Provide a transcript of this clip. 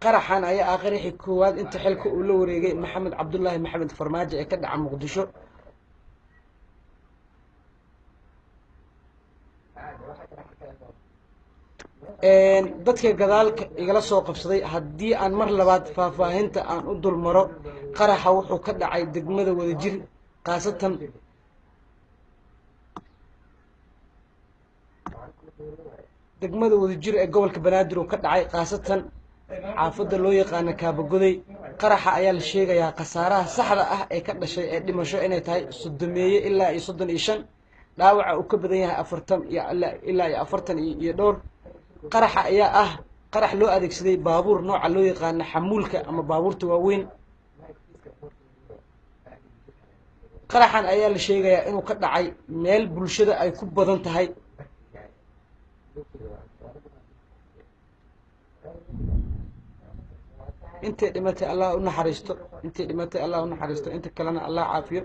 qaraxan ayaa qaraxii koowaad inta xilka uu la wareegay maxamed cabdullaahi maxamed farmaajo ee ka dhaca muqdisho. dadka gadaalka igala soo qabsaday haddii aan mar labaad faahfaahinta aan u dul maro, qaraxa wuxuu ka dhacay degmada Wadajir, khaasatan degmada Wadajir ee gobolka Banaadir uu ka dhacay, khaasatan xaafadda loo yaqaano Kaabagoday. qaraxa ayaa la sheegayaa khasaaraha saxda ah ee ka dhashay ee dhimasho inay tahay 30 ilaa 35, dhaawaca uu ka badan yahay 40 ilaa 40 iyo dhowr. qaraxa ayaa ah qarax loo adeegsaday baabuur nooca loo yaqaano xamuulka ama baabuurta waaweyn. qaraxan ayaa la sheegayaa inuu ka dhacay meel bulshada ay ku badan tahay. intay dhimatay Allah u naxariisto, intay kalena Allah caafiyo.